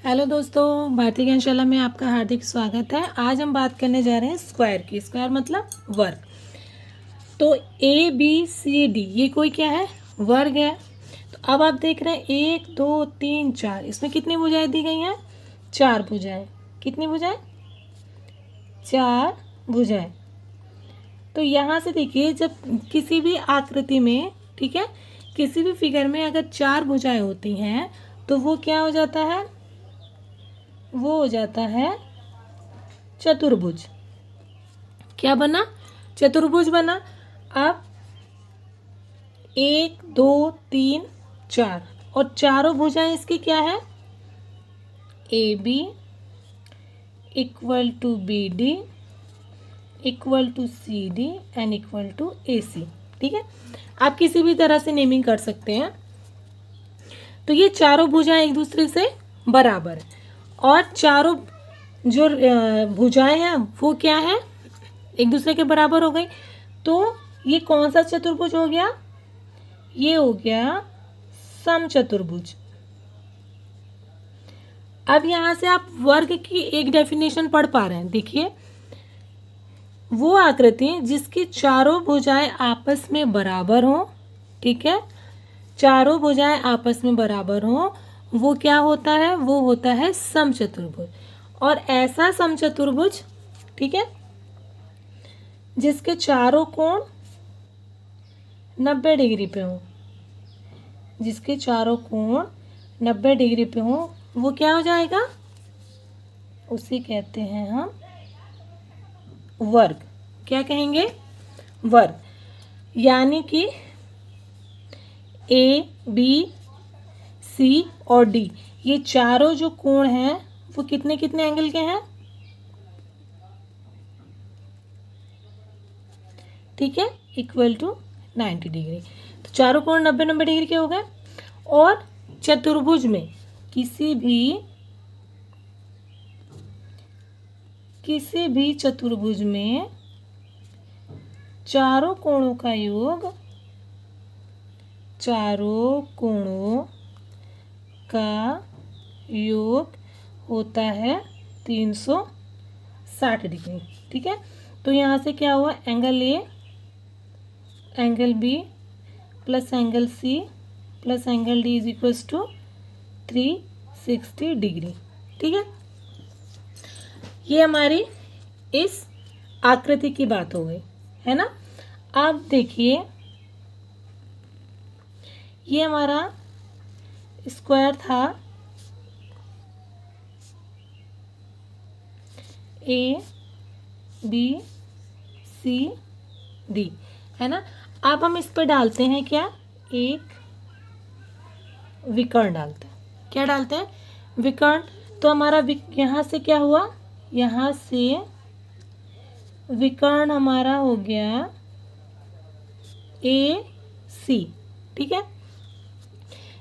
Hello दोस्तों, भारतीय ज्ञानशाला में आपका हार्दिक स्वागत है। आज हम बात करने जा रहे हैं स्क्वायर की। स्क्वायर मतलब वर्ग। तो ए बी सी डी ये कोई क्या है? वर्ग है। तो अब आप देख रहे हैं 1 2 3 4, इसमें कितनी भुजाएं दी गई हैं? 4 भुजाएं। कितनी भुजाएं? 4 भुजाएं। तो यहाँ से देखिए, जब किसी भी आकृति में, ठीक है, किसी भी फिगर में अगर 4 भुजाएं होती हैं तो वो क्या हो जाता है? वो हो जाता है चतुर्भुज। क्या बना? चतुर्भुज बना। अब 1 2 3 4 और चारों भुजाएं इसकी क्या है? A B equal to B D equal to C D and equal to A C. ठीक है, आप किसी भी तरह से नेमिंग कर सकते हैं। तो ये चारों भुजाएं एक दूसरे से बराबर है और चारों जो भुजाएं हैं वो क्या है? एक दूसरे के बराबर हो गई। तो ये कौन सा चतुर्भुज हो गया? ये हो गया समचतुर्भुज। अब यहां से आप वर्ग की एक डेफिनेशन पढ़ पा रहे हैं। देखिए, वो आकृति जिसकी चारों भुजाएं आपस में बराबर हो, ठीक है, चारों भुजाएं आपस में बराबर हो, वो क्या होता है? वो होता है समचतुर्भुज। और ऐसा समचतुर्भुज, ठीक है, जिसके चारों कोण 90 डिग्री पे हो, जिसके चारों कोण 90 डिग्री पे हो, वो क्या हो जाएगा? उसे कहते हैं हम वर्ग। क्या कहेंगे? वर्ग। यानी कि ए बी सी और डी ये चारों जो कोण हैं वो कितने कितने एंगल के हैं? ठीक है, इक्वल टू 90 डिग्री। तो चारों कोण 90 डिग्री के हो गए। और चतुर्भुज में किसी भी चतुर्भुज में चारों कोणों का योग, चारों कोणों का योग होता है 360 डिग्री। ठीक है, तो यहाँ से क्या हुआ? Angle A, angle B plus angle C plus angle D is equals to 360 degree. ठीक है, ये हमारी इस आकृति की बात हो गई, है ना। अब देखिए, ये हमारा स्क्वायर था ए बी सी डी, है ना। अब हम इस पर डालते हैं क्या? एक विकर्ण डालते हैं। क्या डालते हैं? विकर्ण। तो हमारा यहाँ से क्या हुआ? यहाँ से विकर्ण हमारा हो गया ए सी। ठीक है,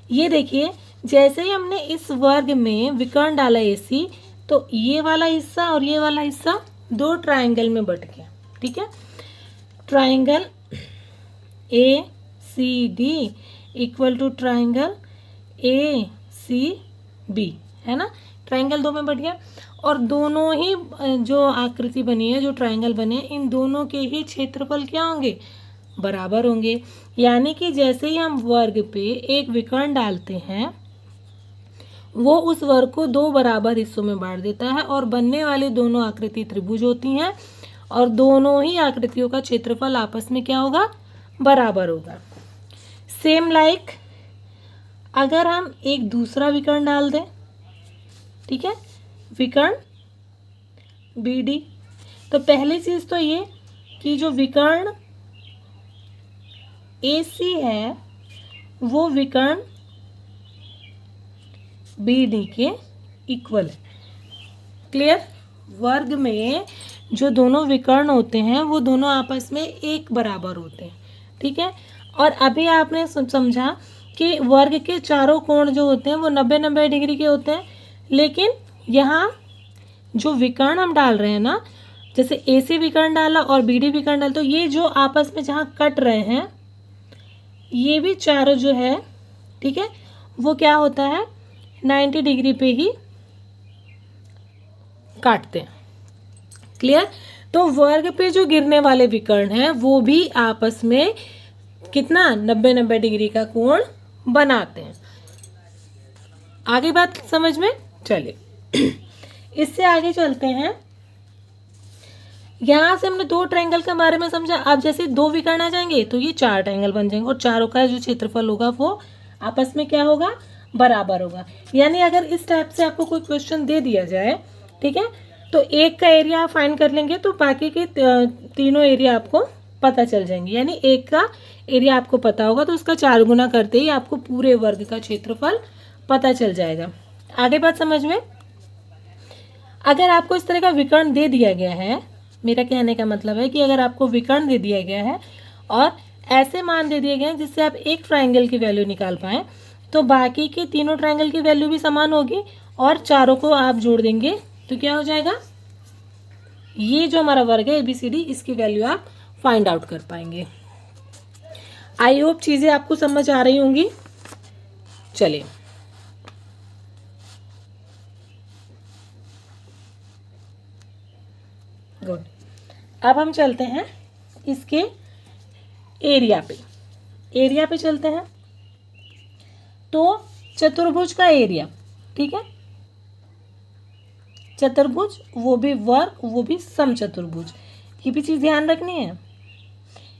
ये देखिए, जैसे ही हमने इस वर्ग में विकर्ण डाला ए सी, तो ये वाला हिस्सा और ये वाला हिस्सा दो ट्रायंगल में बट गया। ठीक है, triangle A C D equal to triangle A C B, है ना। ट्रायंगल दो में बट गया और दोनों ही जो आकृति बनी है, जो ट्रायंगल बने, इन दोनों के ही क्षेत्रफल क्या होंगे? बराबर होंगे। यानी कि जैसे ही हम वर्ग पे एक विकर्ण डालते हैं, वो उस वर्ग को दो बराबर हिस्सों में बांट देता है और बनने वाली दोनों आकृति त्रिभुज होती हैं और दोनों ही आकृतियों का क्षेत्रफल आपस में क्या होगा? बराबर होगा। सेम लाइक अगर हम एक दूसरा विकर्ण डाल दें, ठीक है, विकर्ण बी डी, तो पहली चीज तो ये कि जो विकर्ण ए सी है वो विकर्ण बी डी के इक्वल है। क्लियर? वर्ग में जो दोनों विकर्ण होते हैं वो दोनों आपस में एक बराबर होते हैं। ठीक है, और अभी आपने समझा कि वर्ग के चारों कोण जो होते हैं वो 90 डिग्री के होते हैं, लेकिन यहाँ जो विकर्ण हम डाल रहे हैं ना, जैसे ए सी विकर्ण डाला और बी डी विकर्ण डाला, तो ये जो आपस में जहाँ कट रहे हैं ये भी चारों जो है, ठीक है, वो क्या होता है? 90 डिग्री पे ही काटते हैं। क्लियर। तो वर्ग पे जो गिरने वाले विकर्ण हैं वो भी आपस में कितना 90-90 डिग्री का कोण बनाते हैं। आगे बात समझ में चलिए। इससे आगे चलते हैं। यहाँ से हमने 2 ट्रायंगल के बारे में समझा। अब जैसे 2 विकर्ण आ जाएंगे तो ये 4 ट्रायंगल बन जाएंगे और चारों का जो क्षेत्रफल होगा वो आपस में क्या होगा, बराबर होगा। यानी अगर इस टाइप से आपको कोई क्वेश्चन दे दिया जाए, ठीक है, तो एक का एरिया आप फाइंड कर लेंगे तो बाकी के तीनों एरिया आपको पता चल जाएंगे। यानी एक का एरिया आपको पता होगा तो उसका 4 गुना करते ही आपको पूरे वर्ग का क्षेत्रफल पता चल जाएगा। आगे बात समझ में। अगर आपको इस तरह का विकर्ण दे दिया गया है, मेरा कहने का मतलब है कि अगर आपको विकर्ण दे दिया गया है और ऐसे मान दे दिए गए हैं जिससे आप एक ट्रायंगल की वैल्यू निकाल पाएँ, तो बाकी के तीनों ट्रायंगल की वैल्यू भी समान होगी और चारों को आप जोड़ देंगे तो क्या हो जाएगा, ये जो हमारा वर्ग है ABCD, इसकी वैल्यू आप फाइंड आउट कर पाएंगे। आई होप चीज़ें आपको समझ आ रही होंगी। चलिए गुड। अब हम चलते हैं इसके एरिया पे चलते हैं। तो चतुर्भुज का एरिया, ठीक है, चतुर्भुज वो भी वर्ग वो भी समचतुर्भुज, ये भी चीज़ ध्यान रखनी है।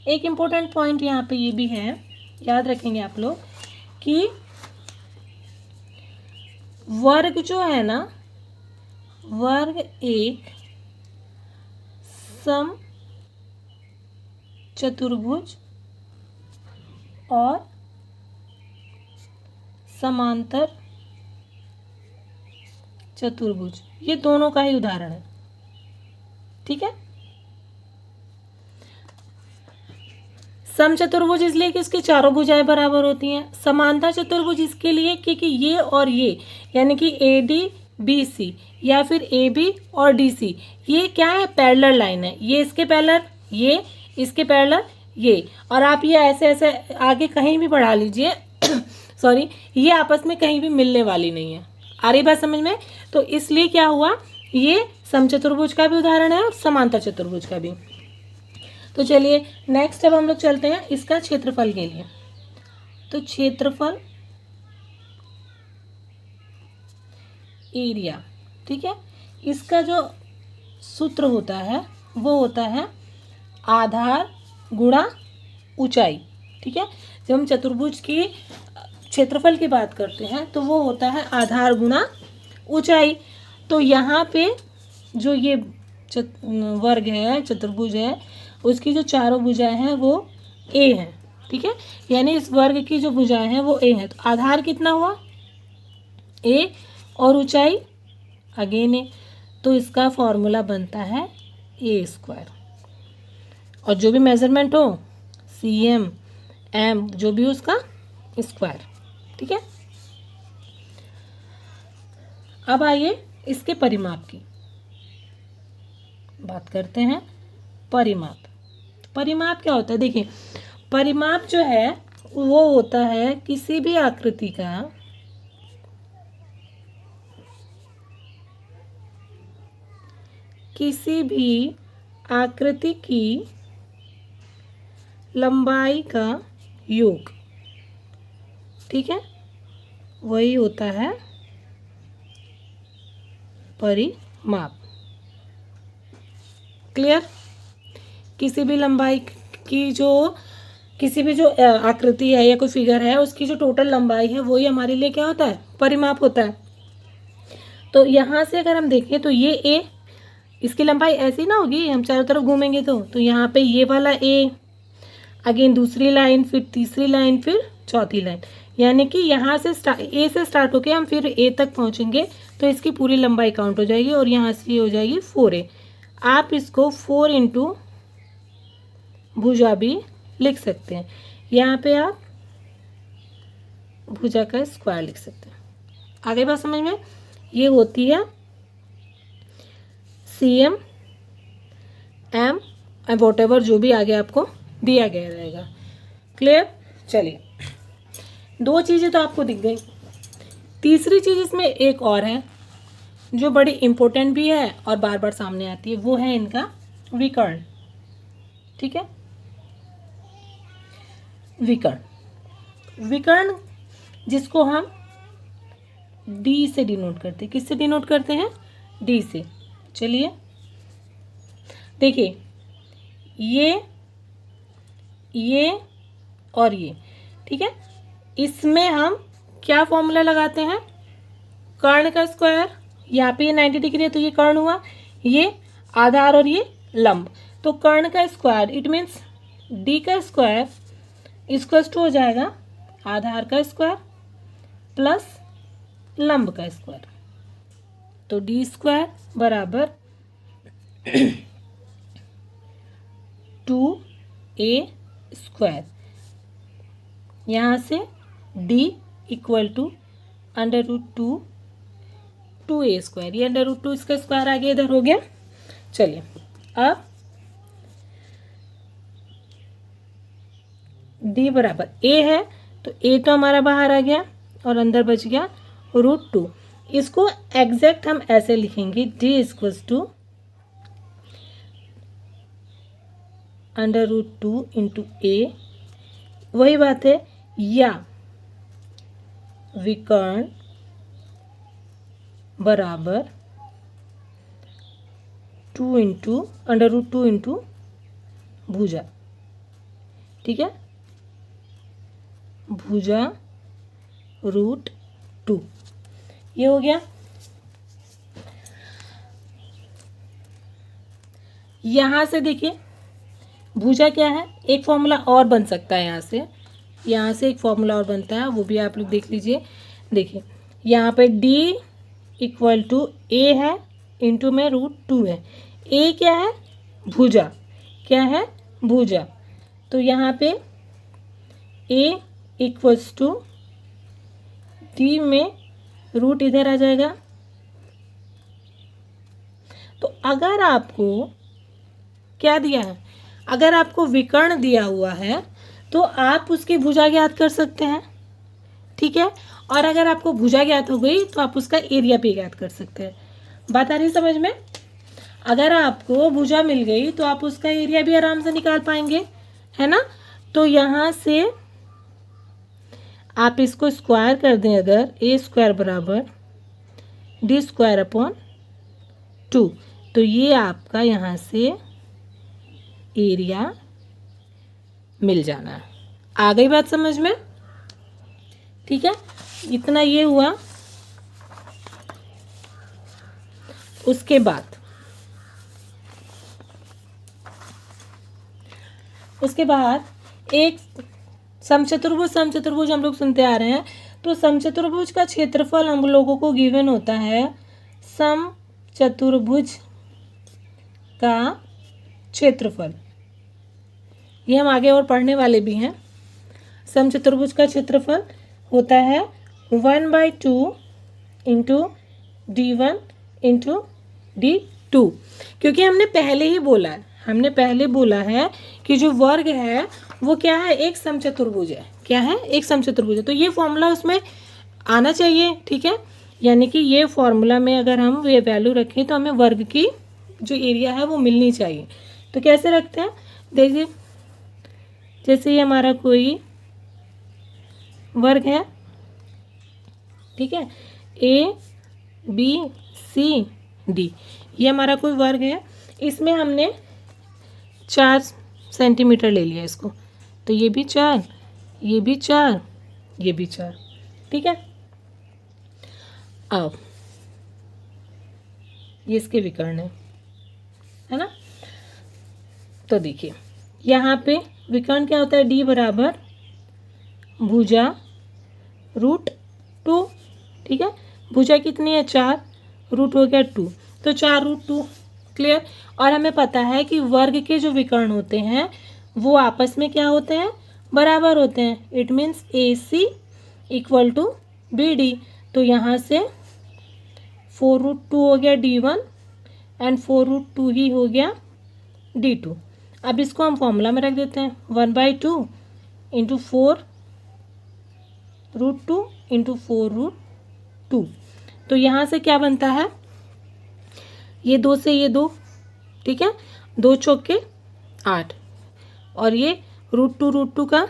एक इम्पोर्टेंट पॉइंट यहाँ पे ये भी है, याद रखेंगे आप लोग कि वर्ग जो है ना, वर्ग एक सम चतुर्भुज और समांतर चतुर्भुज, ये दोनों का ही उदाहरण है, ठीक है। समचतुर्भुज इसलिए कि इसकी चारों भुजाएं बराबर होती हैं। समांतर चतुर्भुज इसके लिए क्योंकि ये और ये यानी कि ADBC या फिर AB और DC ये क्या है, पैरेलल लाइन है। ये इसके पैरेलल, ये इसके पैरेलल, ये, और आप ये ऐसे ऐसे आगे कहीं भी बढ़ा लीजिए सॉरी, ये आपस में कहीं भी मिलने वाली नहीं है। आ रही बात समझ में। तो इसलिए क्या हुआ, ये समचतुर्भुज का भी उदाहरण है और समांतर चतुर्भुज का भी। तो चलिए नेक्स्ट अब हम लोग चलते हैं इसका क्षेत्रफल के लिए। तो क्षेत्रफल एरिया, ठीक है, इसका जो सूत्र होता है वो होता है आधार गुणा ऊंचाई, ठीक है। जब हम चतुर्भुज की क्षेत्रफल की बात करते हैं तो वो होता है आधार गुणा ऊंचाई। तो यहाँ पे जो ये वर्ग है, चतुर्भुज है, उसकी जो चारों भुजाएं हैं वो A हैं, ठीक है। यानी इस वर्ग की जो भुजाएं हैं वो A हैं। तो आधार कितना हुआ, A, और ऊंचाई अगेन A। तो इसका फॉर्मूला बनता है A², और जो भी मेजरमेंट हो cm m जो भी उसका स्क्वायर, ठीक है। अब आइए इसके परिमाप की बात करते हैं। परिमाप क्या होता है, देखिए परिमाप जो है वो होता है किसी भी आकृति का किसी भी आकृति की लंबाई का योग, ठीक है, वही होता है परिमाप। क्लियर। किसी भी लंबाई की जो किसी भी जो आकृति है या कोई फिगर है उसकी जो टोटल लंबाई है वही हमारे लिए क्या होता है, परिमाप होता है। तो यहाँ से अगर हम देखें तो ये A, इसकी लंबाई ऐसी ना होगी, हम चारों तरफ घूमेंगे तो यहाँ पे ये वाला A, अगेन दूसरी लाइन, फिर तीसरी लाइन, फिर चौथी लाइन, यानी कि यहाँ से A से स्टार्ट होके हम फिर A तक पहुँचेंगे तो इसकी पूरी लंबाई काउंट हो जाएगी और यहाँ से ये हो जाएगी 4A। आप इसको 4 इंटू भुजा भी लिख सकते हैं। यहाँ पे आप भुजा का स्क्वायर लिख सकते हैं। आगे बात समझ में। ये होती है cm m वॉट एवर जो भी आगे आपको दिया गया रहेगा। क्लियर। चलिए 2 चीज़ें तो आपको दिख गई, तीसरी चीज़ इसमें एक और है जो बड़ी इम्पोर्टेंट भी है और बार बार सामने आती है, वो है इनका विकर्ण। ठीक है, विकर्ण, विकर्ण जिसको हम डी से डिनोट करते हैं। किससे डिनोट करते हैं? डी से। चलिए देखिए, ये और ये, ठीक है, इसमें हम क्या फॉर्मूला लगाते हैं? कर्ण का स्क्वायर। यहाँ पे ये 90 डिग्री है तो ये कर्ण हुआ, ये आधार और ये लंब। तो कर्ण का स्क्वायर इट मीन्स डी का स्क्वायर इक्वल्स टू हो जाएगा आधार का स्क्वायर प्लस लंब का स्क्वायर। तो डी स्क्वायर बराबर 2a स्क्वायर। यहाँ से d equal to √2 2a square. ये √2 इसका स्क्वायर आगे इधर हो गया। चलिए अब d बराबर a है तो a तो हमारा बाहर आ गया और अंदर बच गया √2। इसको एग्जैक्ट हम ऐसे लिखेंगे, d equals to √2 into a। वही बात है, या विकर्ण बराबर 2 इंटू √2 इंटू भुजा। ठीक है, भुजा √2, ये हो गया। यहाँ से देखिए भुजा क्या है, एक फॉर्मूला और बन सकता है। यहाँ से एक फॉर्मूला और बनता है, वो भी आप लोग देख लीजिए। देखिए यहाँ पे d इक्वल टू a है इंटू में √2 है। a क्या है? भुजा। क्या है? भुजा। तो यहाँ पे a इक्वल्स टू d में रूट इधर आ जाएगा। तो अगर आपको क्या दिया है, अगर आपको विकर्ण दिया हुआ है तो आप उसकी भुजा ज्ञात कर सकते हैं। ठीक है, और अगर आपको भुजा ज्ञात हो गई तो आप उसका एरिया भी ज्ञात कर सकते हैं। बात आ रही समझ में? अगर आपको भुजा मिल गई तो आप उसका एरिया भी आराम से निकाल पाएंगे, है ना। तो यहाँ से आप इसको स्क्वायर कर दें, अगर a स्क्वायर बराबर d स्क्वायर अपॉन 2, तो ये आपका यहाँ से एरिया मिल जाना है। आ गई बात समझ में? ठीक है, इतना ये हुआ। उसके बाद एक समचतुर्भुज हम लोग सुनते आ रहे हैं। तो समचतुर्भुज का क्षेत्रफल हम लोगों को गिवन होता है। समचतुर्भुज का क्षेत्रफल, ये हम आगे और पढ़ने वाले भी हैं। समचतुर्भुज का क्षेत्रफल होता है 1/2 इंटू d1 इंटू d2। क्योंकि हमने पहले बोला है कि जो वर्ग है वो क्या है? एक समचतुर्भुज है। क्या है? एक समचतुर्भुज है। तो ये फॉर्मूला उसमें आना चाहिए। ठीक है, यानी कि ये फॉर्मूला में अगर हम ये वैल्यू रखें तो हमें वर्ग की जो एरिया है वो मिलनी चाहिए। तो कैसे रखते हैं? देखिए, जैसे ये हमारा कोई वर्ग है, ठीक है, A B C D, ये हमारा कोई वर्ग है। इसमें हमने 4 सेंटीमीटर ले लिया इसको, तो ये भी 4, ये भी 4, ये भी 4। ठीक है, अब ये इसके विकर्ण है ना। तो देखिए यहाँ पे विकर्ण क्या होता है? d बराबर भुजा √2। ठीक है, भुजा कितनी है? 4, रूट हो गया 2, तो 4√2। क्लियर। और हमें पता है कि वर्ग के जो विकर्ण होते हैं वो आपस में क्या होते हैं? बराबर होते हैं। It means AC equal to BD। तो यहाँ से 4√2 हो गया d1 एंड 4√2 ही हो गया d2। अब इसको हम फॉर्मूला में रख देते हैं, 1/2 इंटू 4√2 इंटू 4√2। तो यहाँ से क्या बनता है? ये 2 से ये 2, ठीक है, 2 चौके 8, और ये √2 का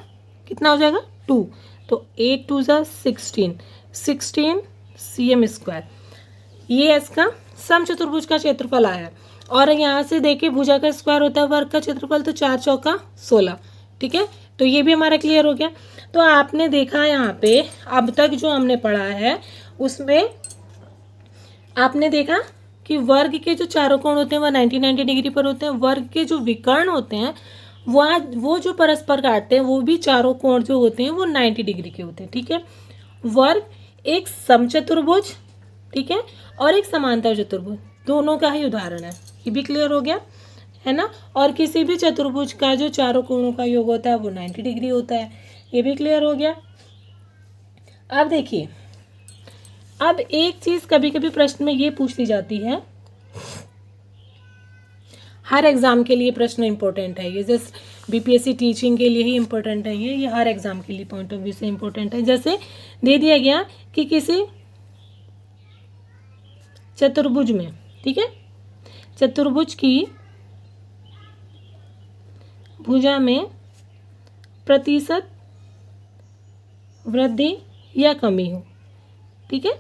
कितना हो जाएगा 2, तो 8 2 ज़ा 16 cm²। ये इसका समचतुर्भुज का क्षेत्रफल आया है। और यहाँ से देखिए भुजा का स्क्वायर होता है वर्ग का क्षेत्रफल, तो 4 चौका 16, ठीक है, तो ये भी हमारा क्लियर हो गया। तो आपने देखा यहाँ पे अब तक जो हमने पढ़ा है उसमें आपने देखा कि वर्ग के जो चारों कोण होते हैं वह 90 डिग्री पर होते हैं। वर्ग के जो विकर्ण होते हैं वो जो परस्पर काटते हैं वो भी चारों कोण जो होते हैं वो 90 डिग्री के होते हैं, ठीक है। वर्ग एक समचतुर्भुज, ठीक है, और एक समांतर चतुर्भुज, दोनों का ही उदाहरण है। ये भी क्लियर हो गया है ना। और किसी भी चतुर्भुज का जो चारों कोणों का योग होता है वो 90 डिग्री होता है। ये भी क्लियर हो गया। अब देखिए, अब एक चीज कभी कभी प्रश्न में ये पूछ ली जाती है, हर एग्जाम के लिए प्रश्न इंपॉर्टेंट है ये, जैसे बीपीएससी टीचिंग के लिए ही इंपॉर्टेंट है ये हर एग्जाम के लिए पॉइंट ऑफ व्यू से इंपॉर्टेंट है। जैसे दे दिया गया कि किसी चतुर्भुज में, ठीक है, चतुर्भुज की भुजा में प्रतिशत वृद्धि या कमी हो, ठीक है,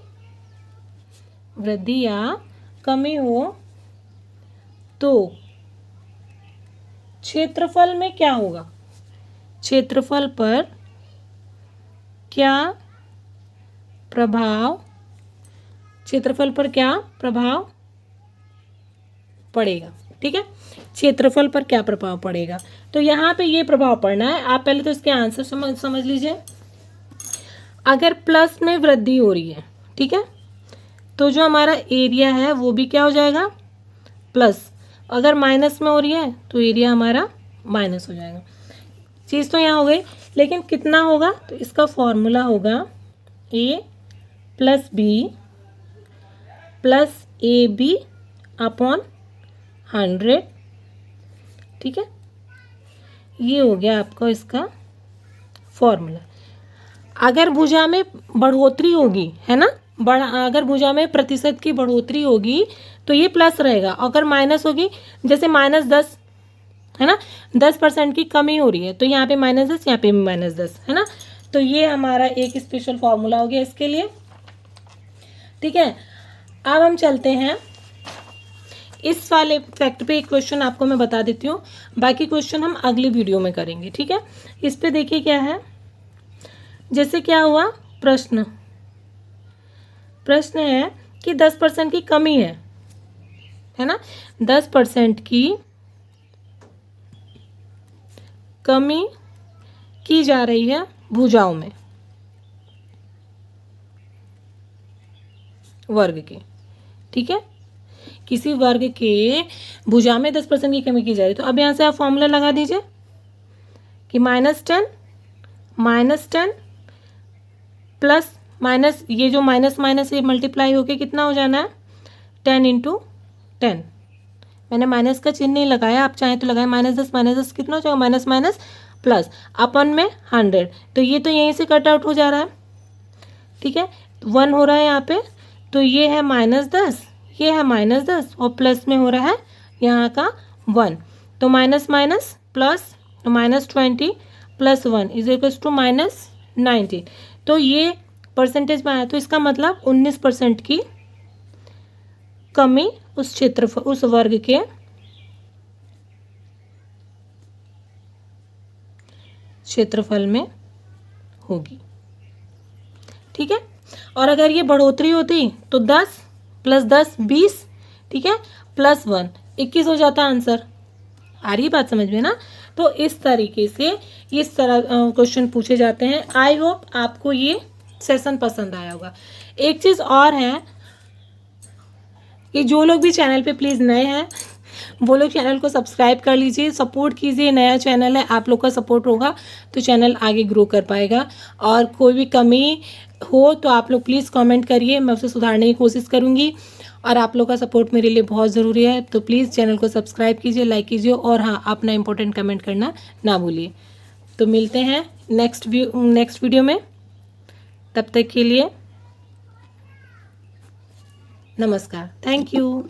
वृद्धि या कमी हो तो क्षेत्रफल में क्या होगा, क्षेत्रफल पर क्या प्रभाव, क्षेत्रफल पर क्या प्रभाव पड़ेगा, ठीक है, क्षेत्रफल पर क्या प्रभाव पड़ेगा। तो यहाँ पे ये प्रभाव पड़ना है। आप पहले तो इसके आंसर समझ लीजिए। अगर प्लस में वृद्धि हो रही है, ठीक है, तो जो हमारा एरिया है वो भी क्या हो जाएगा प्लस। अगर माइनस में हो रही है तो एरिया हमारा माइनस हो जाएगा। चीज़ तो यहाँ हो गई, लेकिन कितना होगा, तो इसका फॉर्मूला होगा a + b + ab अपॉन 100, ठीक है, ये हो गया आपका इसका फॉर्मूला। अगर भुजा में बढ़ोतरी होगी, है ना, अगर भुजा में प्रतिशत की बढ़ोतरी होगी तो ये प्लस रहेगा। अगर माइनस होगी, जैसे -10 है ना, 10% की कमी हो रही है तो यहाँ पे -10, यहाँ पे भी -10 है ना, तो ये हमारा एक स्पेशल फॉर्मूला हो गया इसके लिए, ठीक है। अब हम चलते हैं इस वाले फैक्ट पे। एक क्वेश्चन आपको मैं बता देती हूँ, बाकी क्वेश्चन हम अगली वीडियो में करेंगे, ठीक है। इस पे देखिए क्या है, जैसे क्या हुआ, प्रश्न है कि 10% की कमी है ना, 10% की कमी की जा रही है भुजाओं में वर्ग के, ठीक है, किसी वर्ग के भुजा में 10% की कमी की जा रही है। तो अब यहाँ से आप फॉर्मूला लगा दीजिए कि -10 प्लस माइनस, ये जो माइनस ये मल्टीप्लाई होके कितना हो जाना है 10 × 10। मैंने माइनस का चिन्ह नहीं लगाया, आप चाहें तो लगाएं। -10 कितना हो जाएगा, माइनस प्लस अपन में 100, तो ये तो यहीं से कट आउट हो जा रहा है, ठीक है, 1 हो रहा है यहाँ पे, तो ये है -10, ये है -10 और प्लस में हो रहा है यहाँ का 1, तो माइनस प्लस, तो -20 + 1 = -19। तो ये परसेंटेज में आया, तो इसका मतलब 19% की कमी उस क्षेत्रफल, उस वर्ग के क्षेत्रफल में होगी, ठीक है। और अगर ये बढ़ोतरी होती तो 10 + 10 20, ठीक है, +1 21 हो जाता आंसर। आ रही बात समझ में ना। तो इस तरीके से इस तरह क्वेश्चन पूछे जाते हैं। आई होप आपको ये सेशन पसंद आया होगा। एक चीज़ और है कि जो लोग भी चैनल पे प्लीज़ नए हैं वो लोग चैनल को सब्सक्राइब कर लीजिए, सपोर्ट कीजिए। नया चैनल है, आप लोग का सपोर्ट होगा तो चैनल आगे ग्रो कर पाएगा। और कोई भी कमी हो तो आप लोग प्लीज़ कमेंट करिए, मैं उसे सुधारने की कोशिश करूँगी। और आप लोग का सपोर्ट मेरे लिए बहुत ज़रूरी है, तो प्लीज़ चैनल को सब्सक्राइब कीजिए, लाइक कीजिए और हाँ, अपना इंपॉर्टेंट कमेंट करना ना भूलिए। तो मिलते हैं नेक्स्ट वीडियो में, तब तक के लिए नमस्कार, थैंक यू।